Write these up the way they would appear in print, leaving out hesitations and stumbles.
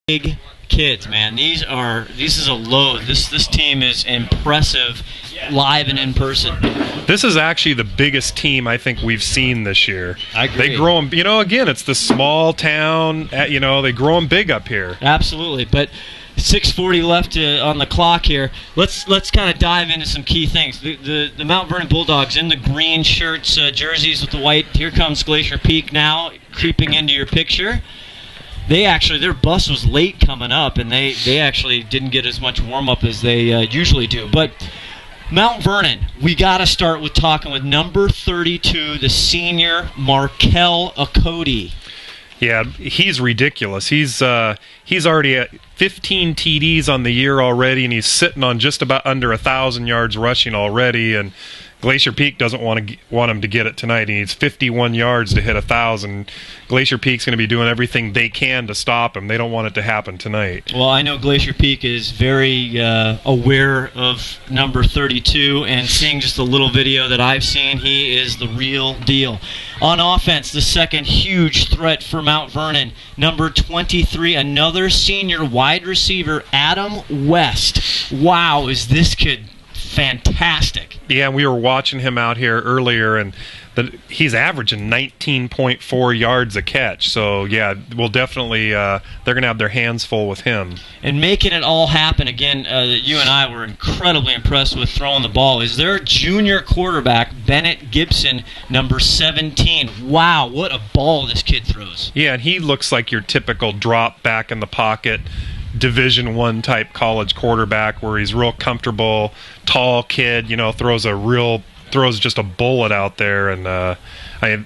big kids, man. This is a load. This team is impressive live and in person. This is actually the biggest team I think we've seen this year. I agree. They grow them, again, it's the small town, they grow them big up here. Absolutely. But 6:40 left on the clock here. Let's kind of dive into some key things. The Mount Vernon Bulldogs in the green shirts, jerseys with the white. Here comes Glacier Peak now creeping into your picture. Their bus was late coming up, and they actually didn't get as much warm-up as they usually do. But Mount Vernon, we got to start with talking with number 32, the senior Markel Okodi. Yeah, he's ridiculous. He's already at 15 TDs on the year already, and he's sitting on just about under 1,000 yards rushing already. And Glacier Peak doesn't want him to get it tonight. He needs 51 yards to hit 1,000. Glacier Peak's going to be doing everything they can to stop him. They don't want it to happen tonight. Well, I know Glacier Peak is very aware of number 32, and seeing just the little video that I've seen, he is the real deal. On offense, the second huge threat for Mount Vernon, number 23, another senior wide receiver, Adam West. Wow, is this kid fantastic. Yeah, we were watching him out here earlier, and he's averaging 19.4 yards a catch. So, yeah, we'll definitely they're going to have their hands full with him. And making it all happen, again, you and I were incredibly impressed with throwing the ball, is their junior quarterback, Bennett Gibson, number 17. Wow, what a ball this kid throws. Yeah, and he looks like your typical drop back in the pocket Division I type college quarterback where he's real comfortable, tall kid, throws just a bullet out there, and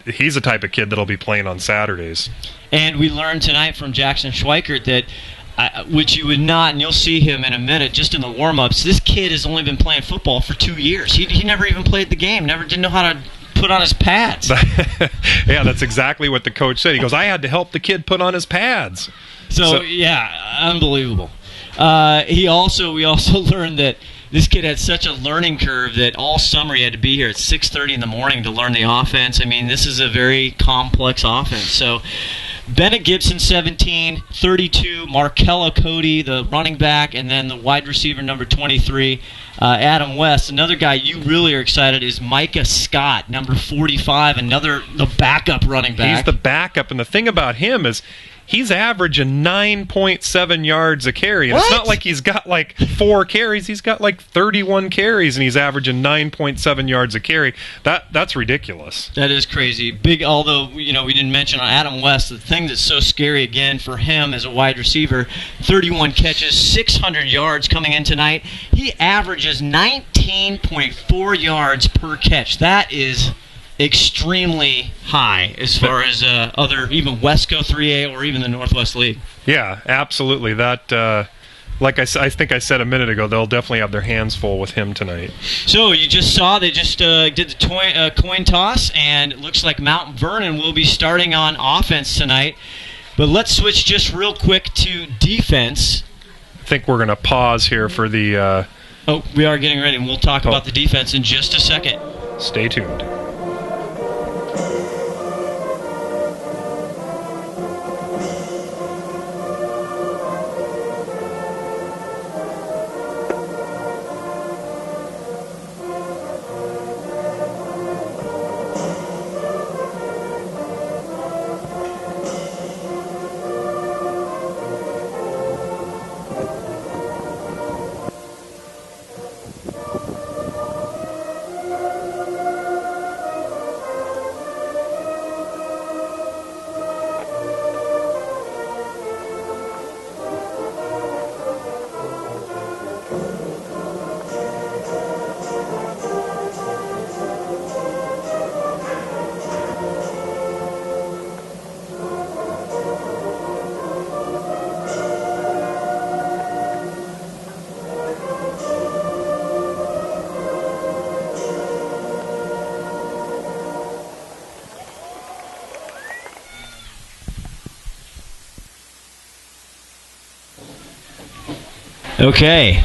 he's the type of kid that'll be playing on Saturdays. And we learned tonight from Jackson Schweikert that, which you would not, and you'll see him in a minute, just in the warm-ups, this kid has only been playing football for 2 years. He never even played the game, didn't know how to put on his pads. Yeah, that's exactly what the coach said. He goes, I had to help the kid put on his pads. So yeah, unbelievable. We also learned that this kid had such a learning curve that all summer he had to be here at 6:30 in the morning to learn the offense. I mean, this is a very complex offense. So Bennett Gibson, 17, 32, Markel Okodi, the running back, and then the wide receiver, number 23, Adam West. Another guy you really are excited is Micah Scott, number 45, the backup running back. He's the backup, and the thing about him is he's averaging 9.7 yards a carry. And It's not like he's got 4 carries. He's got 31 carries, and he's averaging 9.7 yards a carry. That's ridiculous. That is crazy. Big, although, we didn't mention on Adam West, the thing that's so scary again for him as a wide receiver, 31 catches, 600 yards coming in tonight. He averages 19.4 yards per catch. That is extremely high as far as even Wesco 3A or even the Northwest League. Yeah, absolutely. That, I think I said a minute ago, they'll definitely have their hands full with him tonight. So you just saw they just did the coin toss, and it looks like Mount Vernon will be starting on offense tonight. But let's switch just real quick to defense. I think we're going to pause here for the... we are getting ready, and we'll talk about the defense in just a second. Stay tuned. Okay.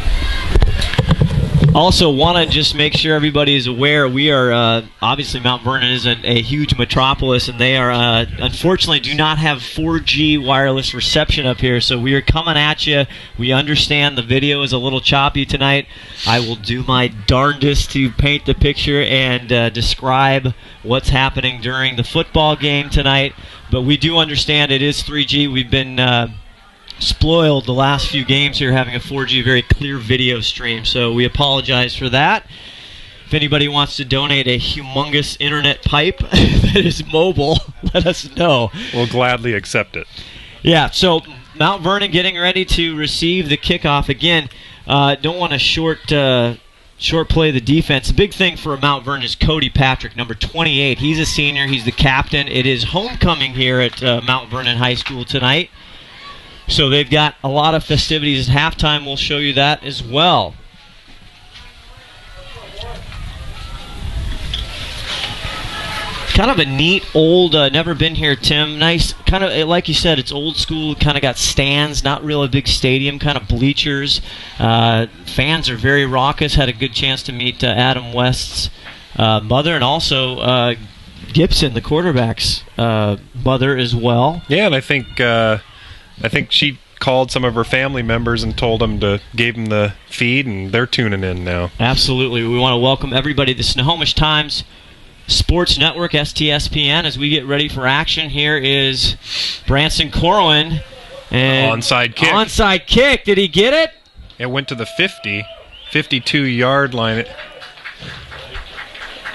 Also, want to just make sure everybody is aware, we are, obviously Mount Vernon is a huge metropolis, and they are, unfortunately, do not have 4G wireless reception up here, so we are coming at you. We understand the video is a little choppy tonight. I will do my darndest to paint the picture and describe what's happening during the football game tonight, but we do understand it is 3G. We've been spoiled the last few games here having a 4G very clear video stream, so we apologize for that. If anybody wants to donate a humongous internet pipe that is mobile, let us know. We'll gladly accept it. Yeah, so Mount Vernon getting ready to receive the kickoff. Again, don't want to short play the defense. The big thing for Mount Vernon is Cody Patrick, number 28. He's a senior. He's the captain. It is homecoming here at Mount Vernon High School tonight. So they've got a lot of festivities at halftime. We'll show you that as well. Kind of a neat old, never been here, Tim. Nice, kind of, like you said, it's old school, kind of got stands, not really a big stadium, kind of bleachers. Fans are very raucous. Had a good chance to meet Adam West's mother, and also Gibson, the quarterback's mother as well. Yeah, and I think she called some of her family members and told them gave them the feed, and they're tuning in now. Absolutely. We want to welcome everybody to the Snohomish Times Sports Network, STSPN, as we get ready for action. Here is Branson Corwin. And onside kick. Onside kick. Did he get it? It went to the 52-yard line.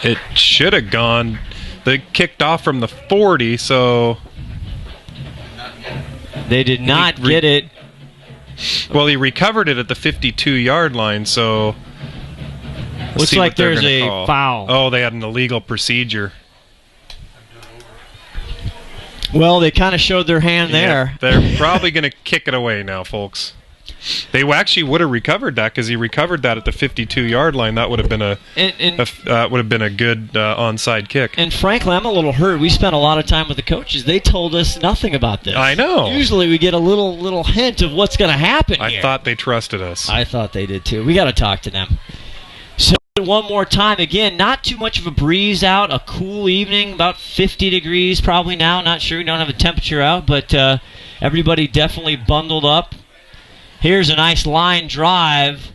It should have gone. They kicked off from the 40, so... They did not get it. Well, he recovered it at the 52-yard line, so... Looks like there's a foul. Oh, they had an illegal procedure. Well, they kind of showed their hand there. They're probably going to kick it away now, folks. They actually would have recovered that because he recovered that at the 52-yard line. That would have been a good onside kick. And frankly, I'm a little hurt. We spent a lot of time with the coaches. They told us nothing about this. I know. Usually we get a little hint of what's going to happen here. I thought they trusted us. I thought they did too. We got to talk to them. So one more time, again, not too much of a breeze out, a cool evening, about 50 degrees probably now. Not sure, we don't have a temperature out, but everybody definitely bundled up. Here's a nice line drive.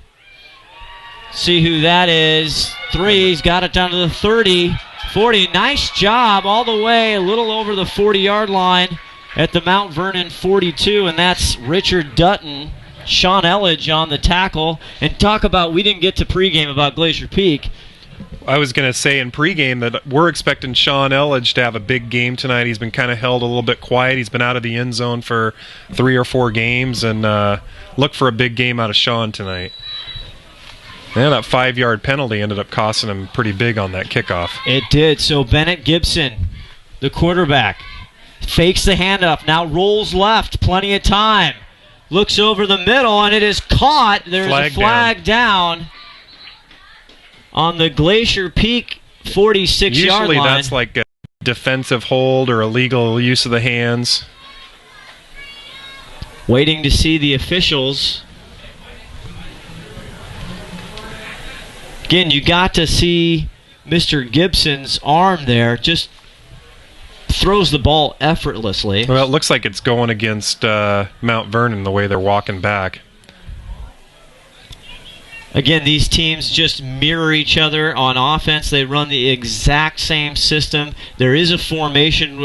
See who that is. 3, he's got it down to the 30, 40. Nice job all the way, a little over the 40-yard line at the Mount Vernon 42, and that's Richard Dutton. Sean Elledge on the tackle. And talk about, we didn't get to pregame about Glacier Peak. I was going to say in pregame that we're expecting Sean Elledge to have a big game tonight. He's been kind of held a little bit quiet. He's been out of the end zone for 3 or 4 games, and look for a big game out of Sean tonight. Yeah, that 5-yard penalty ended up costing him pretty big on that kickoff. It did. So Bennett Gibson, the quarterback, fakes the handoff, now rolls left, plenty of time. Looks over the middle, and it is caught. There's a flag down on the Glacier Peak 46-yard line. Usually that's like a defensive hold or illegal use of the hands. Waiting to see the officials. Again, you got to see Mr. Gibson's arm there. Just throws the ball effortlessly. Well, it looks like it's going against Mount Vernon the way they're walking back. Again, these teams just mirror each other on offense. They run the exact same system. There is a formation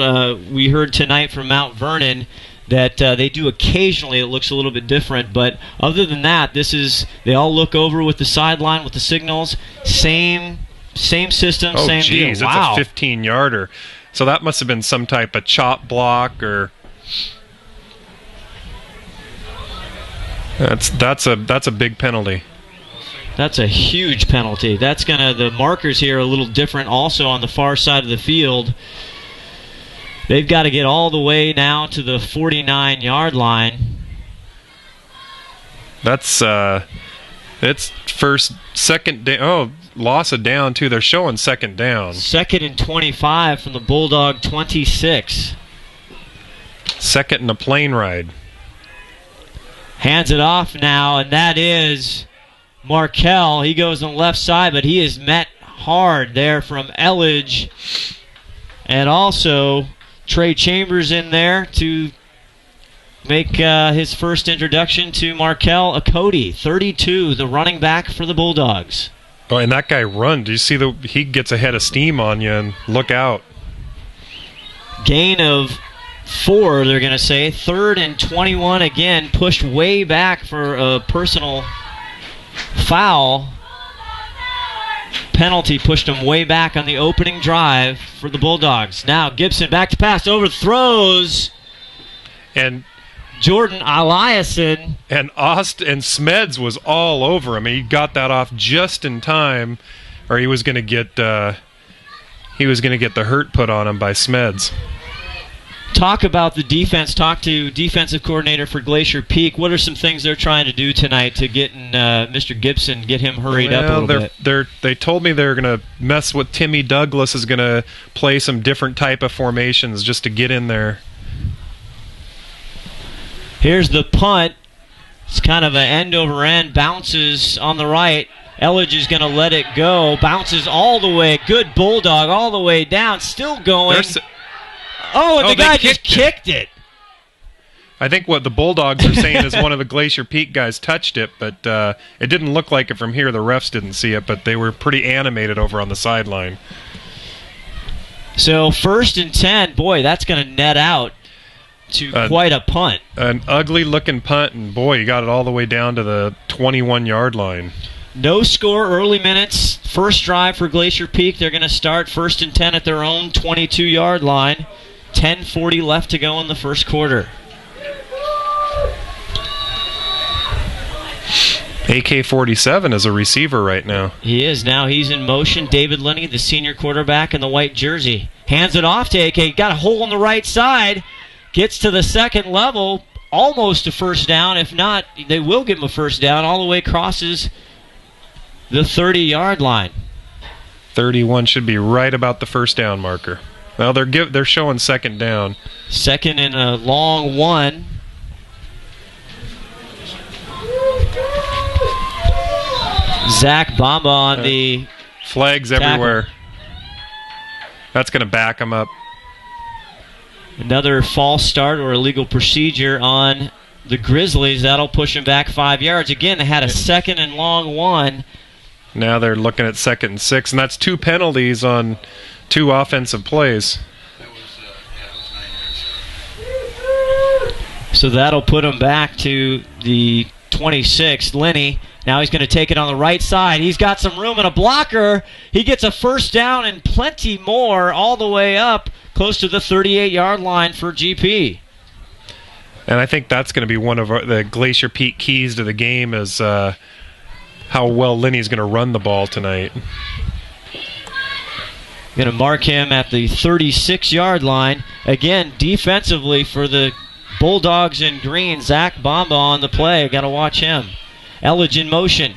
we heard tonight from Mount Vernon that they do occasionally. It looks a little bit different, but other than that, they all look over with the sideline with the signals. Same system, same deal. Wow. It's a 15-yarder. So that must have been some type of chop block, or that's a big penalty. That's a huge penalty. That's the markers here are a little different also on the far side of the field. They've got to get all the way now to the 49-yard line. That's it's second down. Oh, loss of down too. They're showing second down. 2nd and 25 from the Bulldog 26. Second and a plane ride. Hands it off now, and that is Markel. He goes on the left side, but he is met hard there from Elledge. And also Trey Chambers in there to make his first introduction to Markel Akoti, 32, the running back for the Bulldogs. Oh, and that guy run. Do you see he gets ahead of steam on you, and look out. Gain of 4, they're going to say. 3rd and 21 again, pushed way back for a personal foul. Penalty pushed him way back on the opening drive for the Bulldogs. Now Gibson back to pass, overthrows. And Jordan Eliason. And Smeds was all over him. He got that off just in time, or he was going to get the hurt put on him by Smeds. Talk about the defense. Talk to defensive coordinator for Glacier Peak. What are some things they're trying to do tonight to get Mr. Gibson, get him hurried up a little bit? They told me they're going to mess with Timmy Douglas, is going to play some different type of formations just to get in there. Here's the punt. It's kind of an end-over-end. Bounces on the right. Elledge is going to let it go. Bounces all the way. Good Bulldog all the way down. Still going. The guy just kicked it. I think what the Bulldogs are saying is one of the Glacier Peak guys touched it, but it didn't look like it from here. The refs didn't see it, but they were pretty animated over on the sideline. So 1st and 10. Boy, that's going to net out to quite a punt. An ugly-looking punt, and boy, you got it all the way down to the 21-yard line. No score, early minutes. First drive for Glacier Peak. They're going to start 1st and 10 at their own 22-yard line. 10:40 left to go in the first quarter. AK-47 is a receiver right now. He is. Now he's in motion. David Linney, the senior quarterback in the white jersey. Hands it off to AK. Got a hole on the right side. Gets to the second level. Almost a first down. If not, they will give him a first down. All the way crosses the 30-yard line. 31 should be right about the first down marker. Well, they're showing second down. Second and a long one. Zach Bamba on the flags tackle. Everywhere. That's going to back him up. Another false start or illegal procedure on the Grizzlies. That'll push them back 5 yards. Again, they had a second and long one. Now they're looking at 2nd and 6, and that's 2 penalties on 2 offensive plays. So that'll put him back to the 26. Linney, now he's going to take it on the right side. He's got some room and a blocker. He gets a first down and plenty more all the way up close to the 38-yard line for GP. And I think that's going to be one of the Glacier Peak keys to the game is how well Linney's going to run the ball tonight. Going to mark him at the 36-yard line. Again, defensively for the Bulldogs in green, Zach Bamba on the play. Got to watch him. Elledge in motion.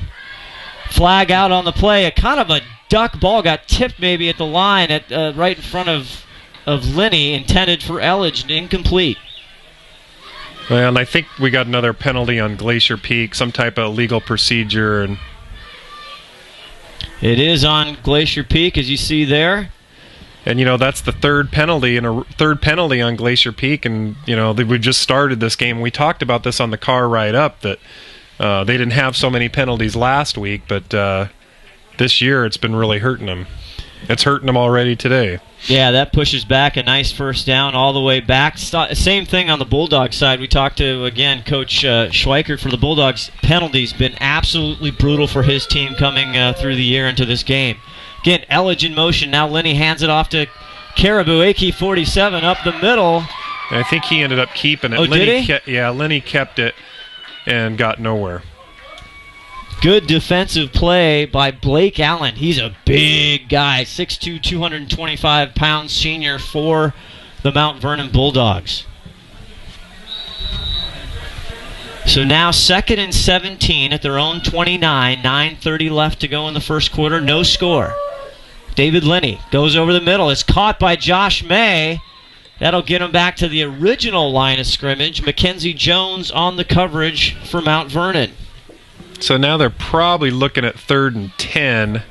Flag out on the play. A kind of a duck ball got tipped maybe at the line at right in front of Linney, intended for Elledge, incomplete. Well, and I think we got another penalty on Glacier Peak, some type of illegal procedure. And it is on Glacier Peak, as you see there. And, that's the third penalty on Glacier Peak. And, we just started this game. We talked about this on the car ride up, that they didn't have so many penalties last week, but this year it's been really hurting them. It's hurting them already today. Yeah, that pushes back a nice first down all the way back. Same thing on the Bulldogs side. We talked to, again, Coach Schweikert for the Bulldogs. Penalties been absolutely brutal for his team coming through the year into this game. Again, Elledge in motion. Now Linney hands it off to Caribou. AK-47 up the middle. And I think he ended up keeping it. Oh, did he? Linney kept it and got nowhere. Good defensive play by Blake Allen. He's a big guy, 6'2", 225 pounds, senior for the Mount Vernon Bulldogs. So now 2nd and 17 at their own 29, 9:30 left to go in the first quarter, no score. David Linney goes over the middle. It's caught by Josh May. That'll get him back to the original line of scrimmage. Mackenzie Jones on the coverage for Mount Vernon. So now they're probably looking at 3rd and 10.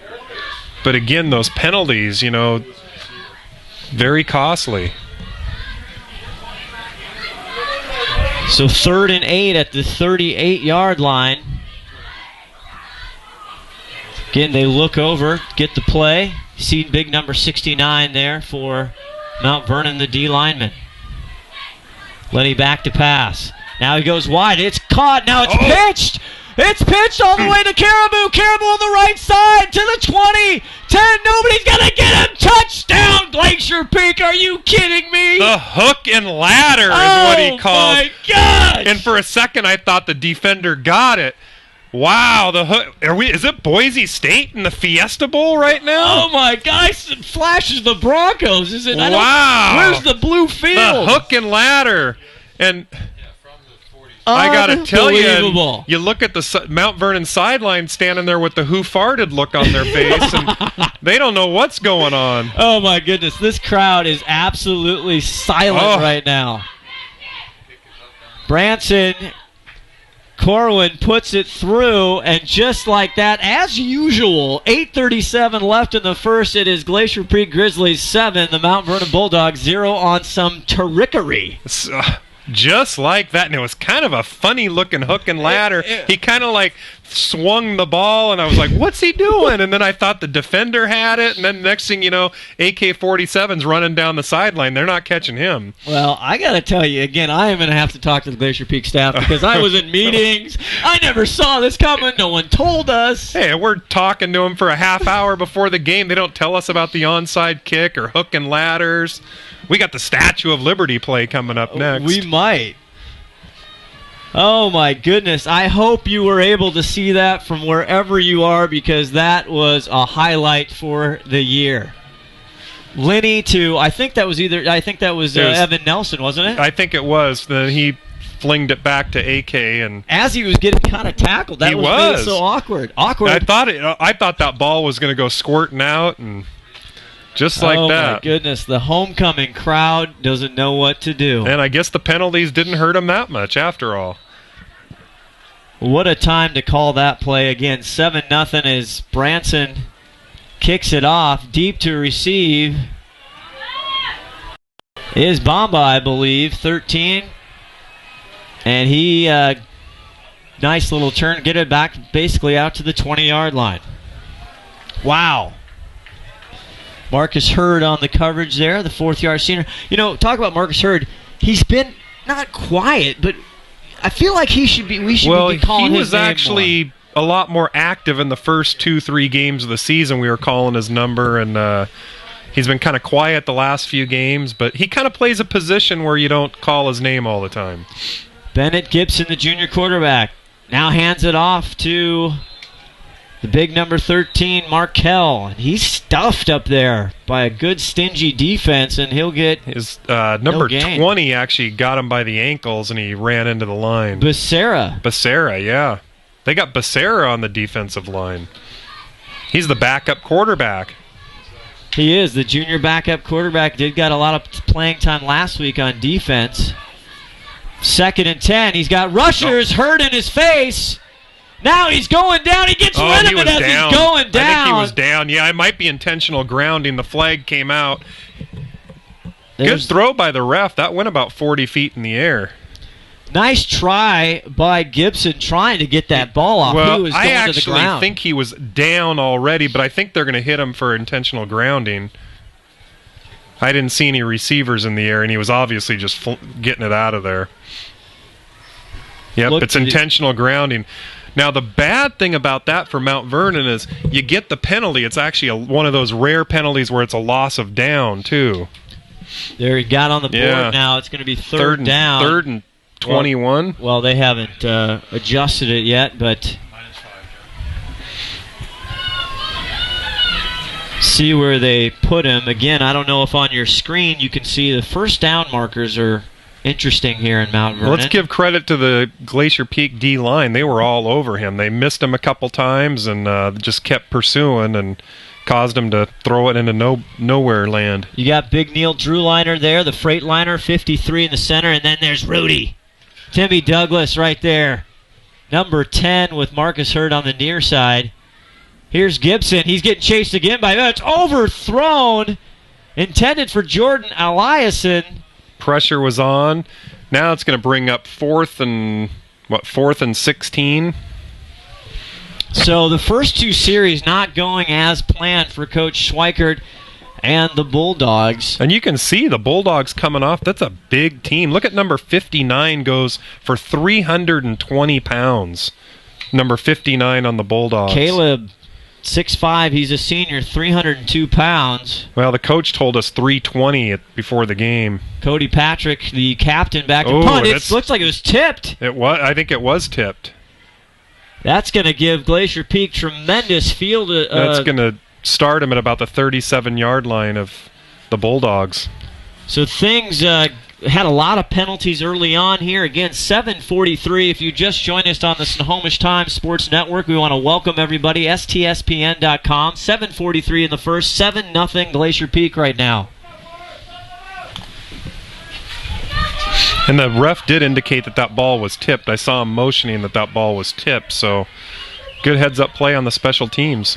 But again, those penalties, very costly. So 3rd and 8 at the 38-yard line. Again, they look over, get the play. See big number 69 there for Mount Vernon, the D lineman. Lenny back to pass. Now he goes wide. It's caught. Now it's pitched. It's pitched all the way to Caribou. Caribou on the right side to the 20. 10. Nobody's going to get him. Touchdown, Glacier Peak. Are you kidding me? The hook and ladder is what he called. Oh, my gosh. And for a second, I thought the defender got it. Wow, the hook. Is it Boise State in the Fiesta Bowl right now? Oh, my gosh. It flashes the Broncos, is it? Wow. Where's the blue field? The hook and ladder. And I got to tell you, you look at the Mount Vernon sideline standing there with the who farted look on their face, and they don't know what's going on. Oh, my goodness. This crowd is absolutely silent right now. Branson Qtr1 puts it through, and just like that, as usual, 8:37 left in the first. It is Glacier Peak Grizzlies 7, the Mount Vernon Bulldogs 0 on some trickery. Just like that, and it was kind of a funny-looking hook and ladder. He kind of like swung the ball, and I was like, what's he doing? And then I thought the defender had it, and then next thing you know, AK-47's running down the sideline. They're not catching him. Well, I got to tell you, again, I am going to have to talk to the Glacier Peak staff because I was in meetings. I never saw this coming. No one told us. Hey, we're talking to them for a half hour before the game. They don't tell us about the onside kick or hook and ladders. We got the Statue of Liberty play coming up next. We might. Oh, my goodness. I hope you were able to see that from wherever you are because that was a highlight for the year. Lenny to, I think that was Evan Nelson, wasn't it? I think it was. Then he flinged it back to AK, and as he was getting kind of tackled, that made it so awkward. I thought that ball was going to go squirting out, and just like that. Oh, my goodness. The homecoming crowd doesn't know what to do. And I guess the penalties didn't hurt him that much after all. What a time to call that play again. 7-0 as Branson kicks it off. Deep to receive is Bamba, I believe, 13. And he, nice little turn, get it back basically out to the 20-yard line. Wow. Marcus Hurd on the coverage there, the fourth-yard senior. Talk about Marcus Hurd. He's been not quiet, but I feel like we should be calling his name more. Well, he was actually a lot more active in the first 2-3 games of the season. We were calling his number, and he's been kind of quiet the last few games, but he kind of plays a position where you don't call his name all the time. Bennett Gibson, the junior quarterback, now hands it off to the big number 13, Markell. He's stuffed up there by a good stingy defense, and he'll get his number 20 actually got him by the ankles, and he ran into the line. Becerra, yeah. They got Becerra on the defensive line. He's the backup quarterback. He is. The junior backup quarterback got a lot of playing time last week on defense. 2nd and 10. He's got rushers hurt in his face. Now he's going down. He gets rid of it as he's going down. I think he was down. Yeah, it might be intentional grounding. The flag came out. Good throw by the ref. That went about 40 feet in the air. Nice try by Gibson trying to get that ball off. Well, he was going I to the ground. actually think he was down already, but I think they're going to hit him for intentional grounding. I didn't see any receivers in the air, and he was obviously just getting it out of there. Yep, it's intentional grounding. Now, the bad thing about that for Mount Vernon is you get the penalty. It's actually one of those rare penalties where it's a loss of down, too. There he got on the board now. It's going to be third down. 3rd and 21. Well, they haven't adjusted it yet, but see where they put him. Again, I don't know if on your screen you can see the first down markers are interesting here in Mount Vernon. Let's give credit to the Glacier Peak D-line. They were all over him. They missed him a couple times and just kept pursuing and caused him to throw it into nowhere land. You got Big Neil Drewliner there, the Freightliner, 53 in the center, and then there's Rudy. Timmy Douglas right there. number 10 with Marcus Hurd on the near side. Here's Gibson. He's getting chased again by that. It's overthrown. Intended for Jordan Eliason. Pressure was on. Now it's going to bring up 4th and 16. So the first two series not going as planned for Coach Schweikert and the Bulldogs. And you can see the Bulldogs coming off. That's a big team. Look at number 59 goes for 320 pounds. Number 59 on the Bulldogs. Caleb, 6'5", he's a senior, 302 pounds. Well, the coach told us 320 before the game. Cody Patrick, the captain, back to punt. It looks like it was tipped. It was. I think it was tipped. That's going to give Glacier Peak tremendous field. That's going to start him at about the 37-yard line of the Bulldogs. So things had a lot of penalties early on here. Again, 7:43. If you just joined us on the Snohomish Times Sports Network, we want to welcome everybody. STSPN.com. 7:43 in the first. 7-0 Glacier Peak right now. And the ref did indicate that ball was tipped. I saw him motioning that ball was tipped. So good heads-up play on the special teams.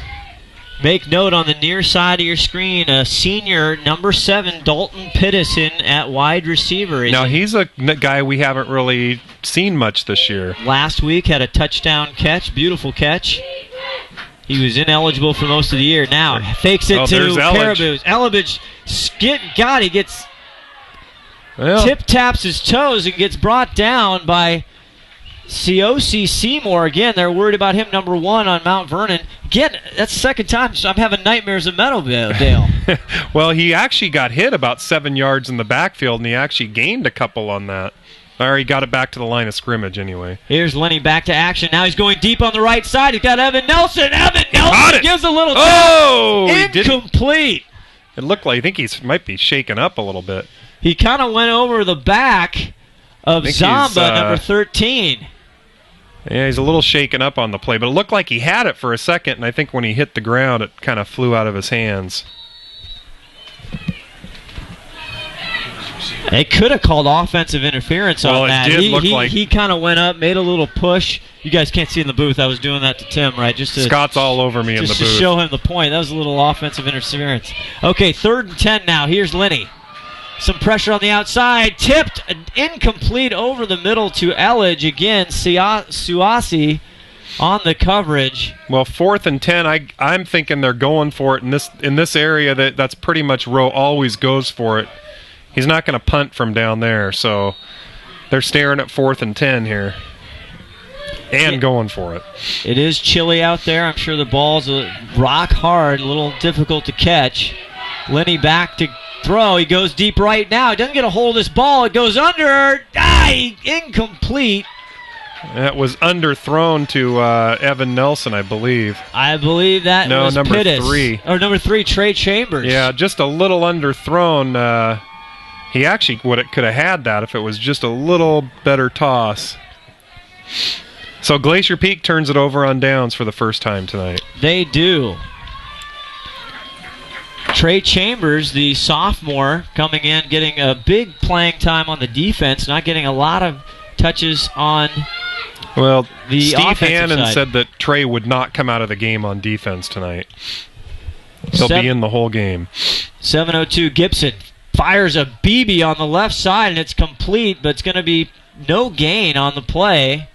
Make note on the near side of your screen, a senior, number 7, Dalton Pittison at wide receiver. Now, he's a guy we haven't really seen much this year. Last week had a touchdown catch, beautiful catch. He was ineligible for most of the year. Now, fakes it to Caribous. Elibich, he gets tip-taps his toes and gets brought down by Ciosi Seymour. Again, they're worried about him, number 1 on Mount Vernon. Again, that's the second time I'm having nightmares of Meadowdale. Well, he actually got hit about 7 yards in the backfield, and he actually gained a couple on that. Or he got it back to the line of scrimmage anyway. Here's Lenny back to action. Now he's going deep on the right side. He's got Evan Nelson. Nelson gives a little tap. Incomplete. It looked like, I think he might be shaken up a little bit. He kind of went over the back of Zamba, number 13. Yeah, he's a little shaken up on the play, but it looked like he had it for a second, and I think when he hit the ground, it kind of flew out of his hands. They could have called offensive interference on that. He kind of went up, made a little push. You guys can't see in the booth. I was doing that to Tim, right? Scott's all over me in the booth. Just to show him the point. That was a little offensive interference. Okay, 3rd and 10 now. Here's Lenny. Some pressure on the outside. Tipped. Incomplete over the middle to Elledge. Again, Suasi on the coverage. Well, 4th and 10, I'm thinking they're going for it in this area. That's pretty much Rowe always goes for it. He's not going to punt from down there, so they're staring at 4th and 10 here and going for it. It is chilly out there. I'm sure the ball's rock hard, a little difficult to catch. Lenny back to throw. He goes deep right now. He doesn't get a hold of this ball. It goes under. Incomplete. That was underthrown to Evan Nelson, I believe. I believe that was number Pittis. 3. Or number 3, Trey Chambers. Yeah, just a little underthrown. He actually could have had that if it was just a little better toss. So Glacier Peak turns it over on downs for the first time tonight. They do. Trey Chambers, the sophomore, coming in, getting a big playing time on the defense, not getting a lot of touches on the Steve offensive Hannon side. said that Trey would not come out of the game on defense tonight. He'll be in the whole game. 7:02, Gibson fires a BB on the left side, and it's complete, but it's going to be no gain on the play.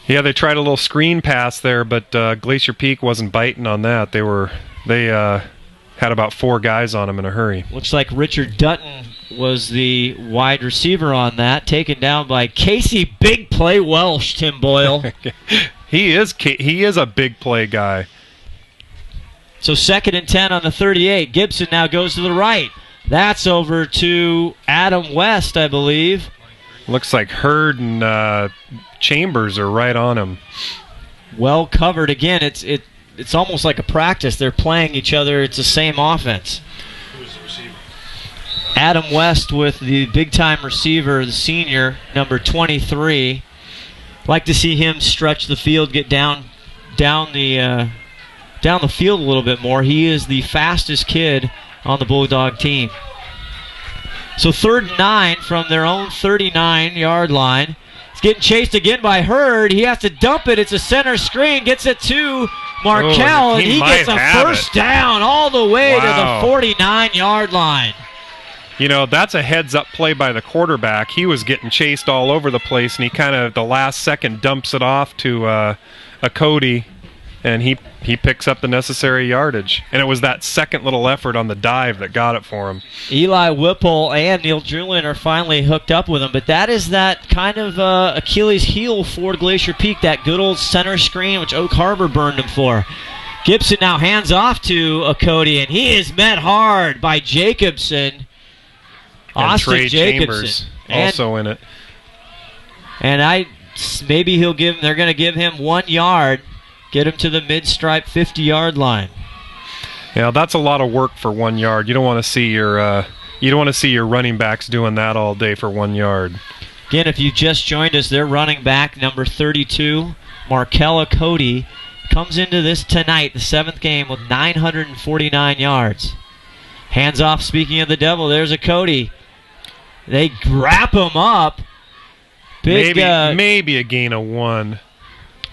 Yeah, they tried a little screen pass there, but Glacier Peak wasn't biting on that. They had about 4 guys on him in a hurry. Looks like Richard Dutton was the wide receiver on that, taken down by Casey Big Play Welsh, Tim Boyle. He is a big play guy. So 2nd and 10 on the 38. Gibson now goes to the right. That's over to Adam West, I believe. Looks like Hurd and Chambers are right on him. Well covered. Again, it's almost like a practice. They're playing each other. It's the same offense. Who's the receiver? Adam West with the big-time receiver, the senior, number 23. Like to see him stretch the field, get down the field a little bit more. He is the fastest kid on the Bulldog team. So 3rd and 9 from their own 39-yard line. getting chased again by Hurd. He has to dump it. It's a center screen. Gets it to Markell, and he gets a first down all the way to the 49-yard line. You know, that's a heads-up play by the quarterback. He was getting chased all over the place, and he kind of, the last second, dumps it off to a Cody, and he picks up the necessary yardage. And it was that second little effort on the dive that got it for him. Eli Whipple and Neil Julian are finally hooked up with him, but that is that kind of Achilles heel for Glacier Peak, that good old center screen, which Oak Harbor burned him for. Gibson now hands off to a Cody, and he is met hard by Jacobson. And Austin Trey Jacobson Chambers also in it. And maybe they're going to give him 1 yard, get him to the mid-stripe 50-yard line. Yeah, that's a lot of work for 1 yard. You don't want to see your running backs doing that all day for 1 yard. Again, if you just joined us, their running back, number 32, Markella Cody, comes into this tonight, the 7th game, with 949 yards. Hands off, speaking of the devil, there's a Cody. They wrap him up. Big, maybe a gain of 1.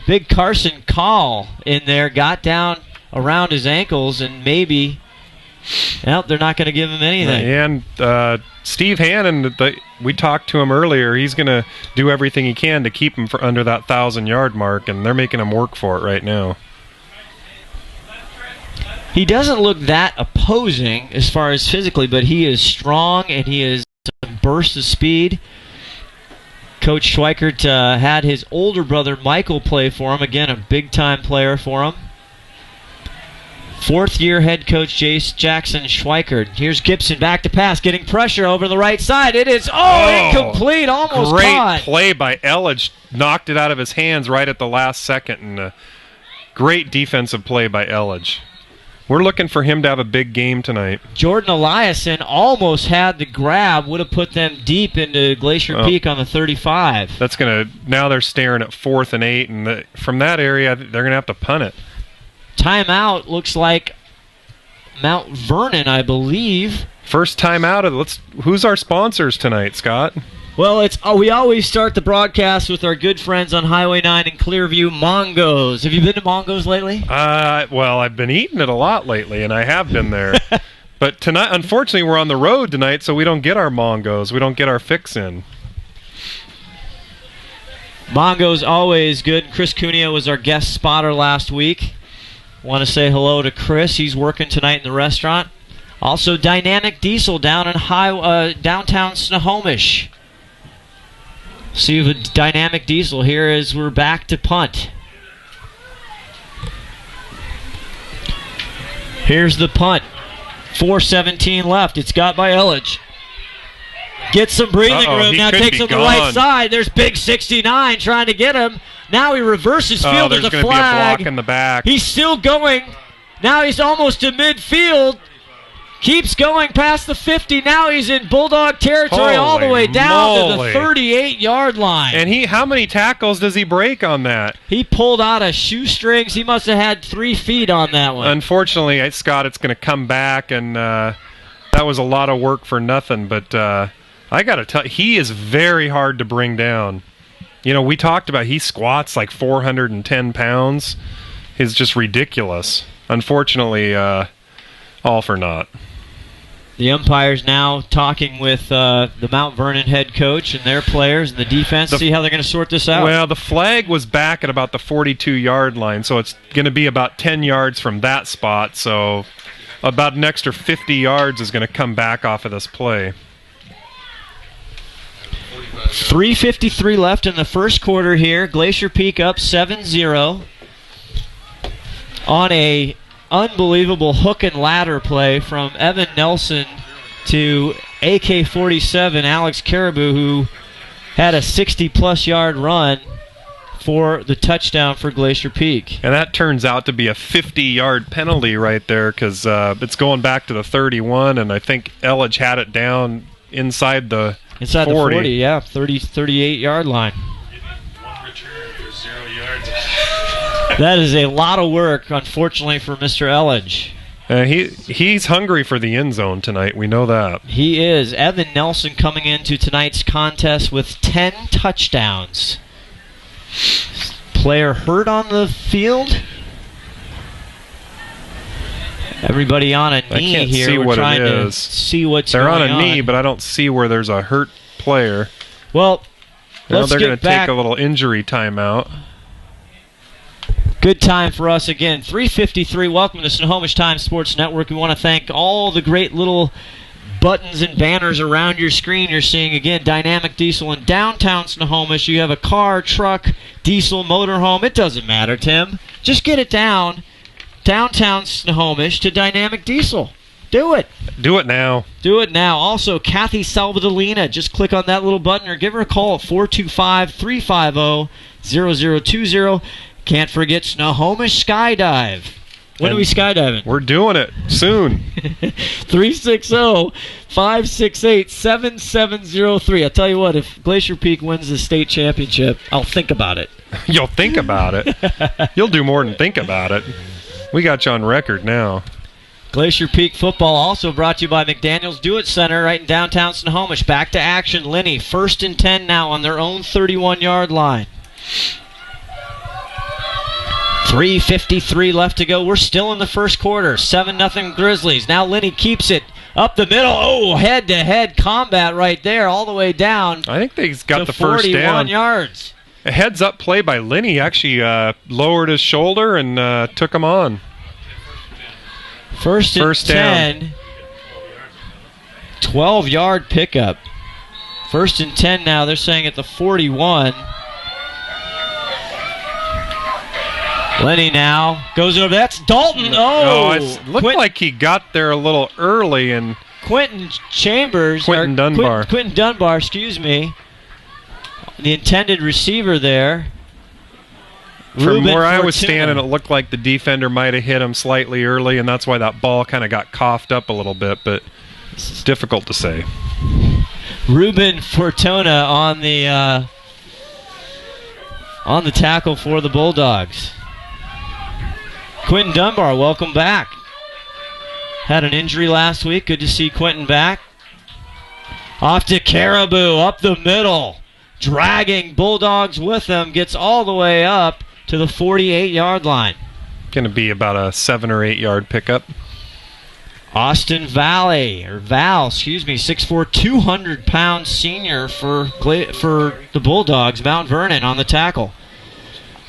Big Carson Call in there, got down around his ankles, and maybe, they're not going to give him anything. And Steve Hannon, we talked to him earlier. He's going to do everything he can to keep him under that 1,000-yard mark, and they're making him work for it right now. He doesn't look that opposing as far as physically, but he is strong and he is a burst of speed. Coach Schweikert had his older brother Michael play for him. Again, a big-time player for him. 4th-year head coach Jackson Schweikert. Here's Gibson back to pass, getting pressure over the right side. It is, incomplete, almost caught. Great play by Elledge. Knocked it out of his hands right at the last second, and a great defensive play by Elledge. We're looking for him to have a big game tonight. Jordan Eliason almost had the grab, would have put them deep into Glacier Peak on the 35. Now they're staring at 4th and 8, and from that area, they're going to have to punt it. Timeout looks like Mount Vernon, I believe. First timeout. Who's our sponsors tonight, Scott? Well, we always start the broadcast with our good friends on Highway 9 in Clearview, Mongo's. Have you been to Mongo's lately? Well, I've been eating it a lot lately, and I have been there. But tonight, unfortunately, we're on the road tonight, so we don't get our Mongo's. We don't get our fix in. Mongo's always good. Chris Cuneo was our guest spotter last week. Want to say hello to Chris. He's working tonight in the restaurant. Also, Dynamic Diesel down in downtown Snohomish. See the Dynamic Diesel here as we're back to punt. Here's the punt. 4:17 left. It's got by Elledge. Gets some breathing room. Now takes on the right side. There's Big 69 trying to get him. Now he reverses field. There's going to be a block in the back. He's still going. Now he's almost to midfield. Keeps going past the 50. Now he's in Bulldog territory all the way down to the 38-yard line. And how many tackles does he break on that? He pulled out of shoestrings. He must have had 3 feet on that one. Unfortunately, Scott, it's going to come back, and that was a lot of work for nothing. But I got to tell you, he is very hard to bring down. You know, we talked about he squats like 410 pounds. He's just ridiculous. Unfortunately, all for naught. The umpires now talking with the Mount Vernon head coach and their players and the defense to see how they're going to sort this out. Well, the flag was back at about the 42-yard line, so it's going to be about 10 yards from that spot. So about an extra 50 yards is going to come back off of this play. 3:53 left in the first quarter here. Glacier Peak up 7-0 on a unbelievable hook and ladder play from Evan Nelson to AK-47 Alex Caribou, who had a 60-plus yard run for the touchdown for Glacier Peak. And that turns out to be a 50-yard penalty right there because it's going back to the 31, and I think Elledge had it down inside the 40. The 40, yeah, 38-yard line. One return for 0 yards. That is a lot of work, unfortunately, for Mr. Elledge. He's hungry for the end zone tonight. We know that. He is. Evan Nelson coming into tonight's contest with 10 touchdowns. Player hurt on the field. Everybody on a knee I can't here. see We're what trying it to is. see what's They're going on. on a knee, but I don't see where there's a hurt player. Well, Now let's they're going get to back. take a little injury timeout. Good time for us again. 3:53. Welcome to Snohomish Times Sports Network. We want to thank all the great little buttons and banners around your screen. You're seeing, again, Dynamic Diesel in downtown Snohomish. You have a car, truck, diesel, motorhome. It doesn't matter, Tim. Just get it downtown Snohomish to Dynamic Diesel. Do it. Do it now. Do it now. Also, Kathy Salvadolina. Just click on that little button or give her a call at 425-350-0020. Can't forget Snohomish Skydive. When are we skydiving? We're doing it soon. 360-568-7703. I'll tell you what, if Glacier Peak wins the state championship, I'll think about it. You'll think about it. You'll do more than think about it. We got you on record now. Glacier Peak football also brought to you by McDaniel's Do-It Center right in downtown Snohomish. Back to action. Linney, 1st and 10 now on their own 31-yard line. 3:53 left to go. We're still in the first quarter. 7-0 Grizzlies. Now Linney keeps it up the middle. Oh, head-to-head combat right there all the way down. I think they got to the first 41 down. yards. A heads-up play by Linney actually dowered his shoulder and took him on. First and First down. 10. 12-yard pickup. 1st and 10 now. They're saying at the 41. Lenny now goes over. That's Dalton. Oh, it looked like he got there a little early. And Quentin Chambers. Quentin Dunbar. Quentin Dunbar, excuse me. The intended receiver there. From Ruben where I was Fortuna. standing, it looked like the defender might have hit him slightly early, and that's why that ball kind of got coughed up a little bit, but it's difficult to say. Ruben Fortuna on the tackle for the Bulldogs. Quentin Dunbar, welcome back. Had an injury last week. Good to see Quentin back. Off to Caribou, up the middle. Dragging Bulldogs with him. Gets all the way up to the 48-yard line. Going to be about a 7 or 8 yard pickup. Austin Val, 6'4", 200-pound senior for the Bulldogs. Mount Vernon on the tackle.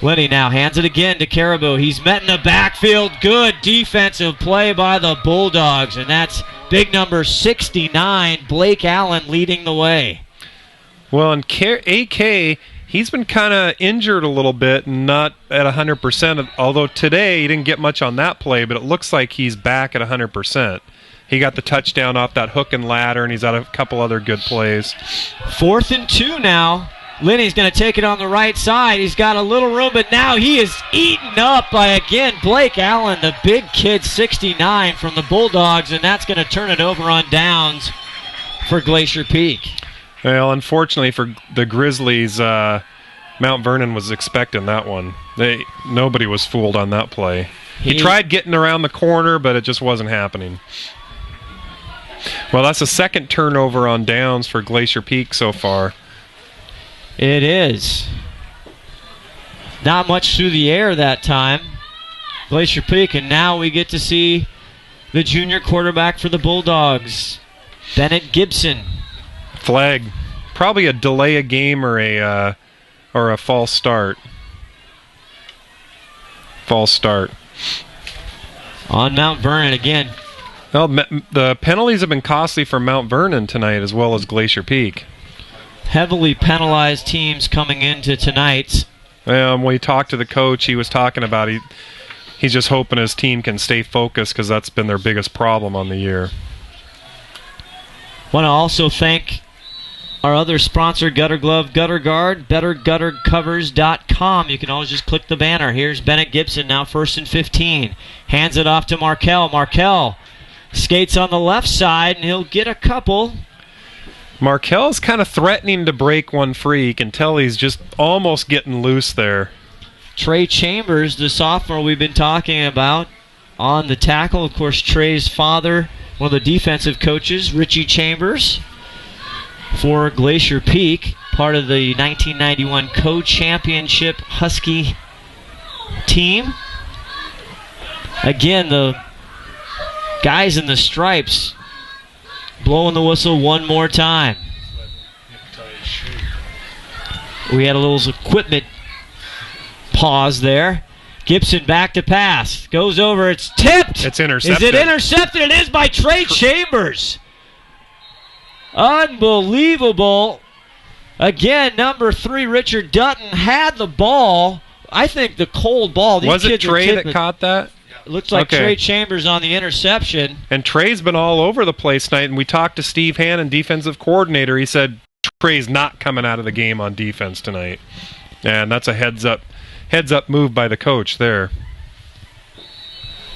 Lenny now hands it again to Caribou. He's met in the backfield. Good defensive play by the Bulldogs, and that's big number 69, Blake Allen, leading the way. Well, and AK, he's been kind of injured a little bit and not at 100%, although today he didn't get much on that play, but it looks like he's back at 100%. He got the touchdown off that hook and ladder, and he's had a couple other good plays. 4th and 2 now. Linney's going to take it on the right side. He's got a little room, but now he is eaten up by, again, Blake Allen, the big kid, 69 from the Bulldogs, and that's going to turn it over on downs for Glacier Peak. Well, unfortunately for the Grizzlies, Mount Vernon was expecting that one. Nobody was fooled on that play. He tried getting around the corner, but it just wasn't happening. Well, that's the second turnover on downs for Glacier Peak so far. It is. Not much through the air that time. Glacier Peak, and now we get to see the junior quarterback for the Bulldogs, Bennett Gibson. Flag. Probably a delay a game or a false start. False start. On Mount Vernon again. Well, the penalties have been costly for Mount Vernon tonight as well as Glacier Peak. Heavily penalized teams coming into tonight's. When we talked to the coach, he was talking about he's just hoping his team can stay focused because that's been their biggest problem on the year. Want to also thank our other sponsor, Gutter Glove, Gutter Guard, BetterGutterCovers.com. You can always just click the banner. Here's Bennett Gibson now 1st and 15. Hands it off to Markel. Markel skates on the left side, and he'll get a couple. Markel's kind of threatening to break one free. You can tell he's just almost getting loose there. Trey Chambers, the sophomore we've been talking about, on the tackle. Of course, Trey's father, one of the defensive coaches, Richie Chambers, for Glacier Peak. part of the 1991 co-championship Husky team. Again, the guys in the stripes blowing the whistle one more time. We had a little equipment pause there. Gibson back to pass. Goes over. It's tipped. It's intercepted. Is it intercepted? It is by Trey Chambers. Unbelievable. Again, number 3, Richard Dutton, had the ball. I think the cold ball. These Was it kids Trey that caught that? Looks like Trey Chambers on the interception. And Trey's been all over the place tonight, and we talked to Steve Hannon, defensive coordinator. He said Trey's not coming out of the game on defense tonight. And that's a heads up move by the coach there.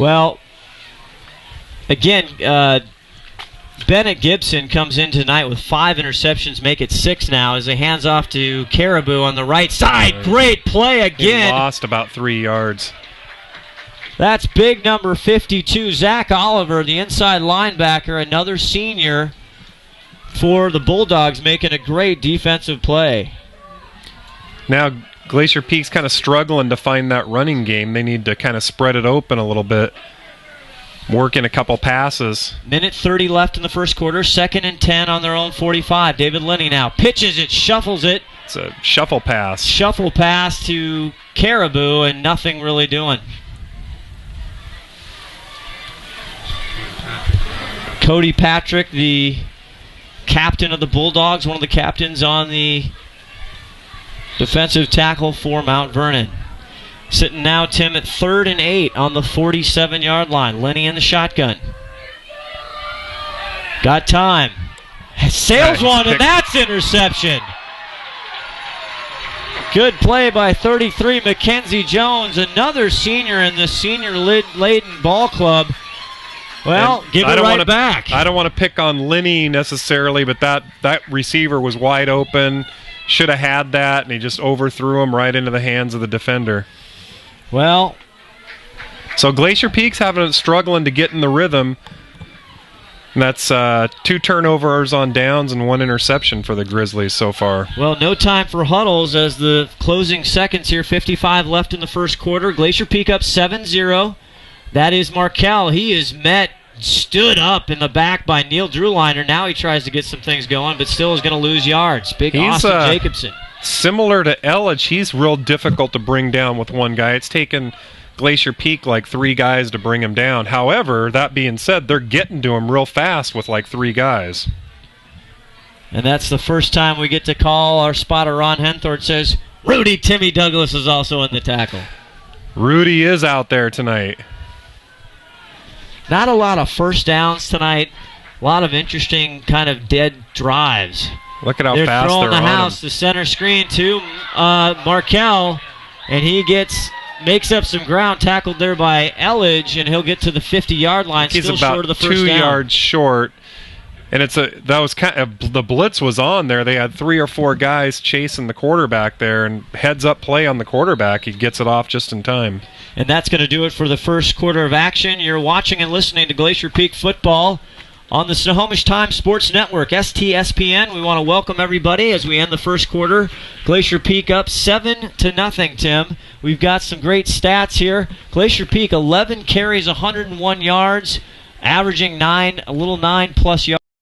Well, again, Bennett Gibson comes in tonight with 5 interceptions, make it 6 now as he hands off to Caribou on the right side. Great play again. He lost about 3 yards. That's big number 52, Zach Oliver, the inside linebacker, another senior for the Bulldogs, making a great defensive play. Now, Glacier Peak's kind of struggling to find that running game. They need to kind of spread it open a little bit. Work in a couple passes. Minute 30 left in the first quarter. 2nd and 10 on their own 45. David Linney now pitches it, shuffles it. It's a shuffle pass. Shuffle pass to Caribou and nothing really doing. Cody Patrick, the captain of the Bulldogs, one of the captains on the defensive tackle for Mount Vernon. Sitting now, Tim, at 3rd and 8 on the 47-yard line. Lenny in the shotgun. Got time. Sails one, and that's interception. Good play by 33, Mackenzie Jones, another senior in the senior-laden ball club. Well, give it right back. I don't want to pick on Linney necessarily, but that receiver was wide open. Should have had that, and he just overthrew him right into the hands of the defender. Well, so Glacier Peak's struggling to get in the rhythm. And that's 2 turnovers on downs and 1 interception for the Grizzlies so far. Well, no time for huddles as the closing seconds here. 55 left in the first quarter. Glacier Peak up 7-0. That is Markel. He is stood up in the back by Neil Drewliner. Now he tries to get some things going, but still is going to lose yards. Big Austin Jacobson. Similar to Elledge, he's real difficult to bring down with one guy. It's taken Glacier Peak like 3 guys to bring him down. However, that being said, they're getting to him real fast with like 3 guys. And that's the first time we get to call our spotter Ron Henthorne says, Rudy Timmy Douglas is also in the tackle. Rudy is out there tonight. Not a lot of first downs tonight. A lot of interesting kind of dead drives. Look at how fast they're throwing the on house, him. the center screen to Markel, and he makes up some ground, tackled there by Elledge, and he'll get to the 50-yard line. He's still about short of the first 2 down. yards short, and that was kind of the blitz was on there. They had 3 or 4 guys chasing the quarterback there, and heads-up play on the quarterback. He gets it off just in time. And that's going to do it for the first quarter of action. You're watching and listening to Glacier Peak football on the Snohomish Times Sports Network, STSPN. We want to welcome everybody as we end the first quarter. Glacier Peak up 7-0, Tim. We've got some great stats here. Glacier Peak, 11 carries, 101 yards, averaging 9+ yards.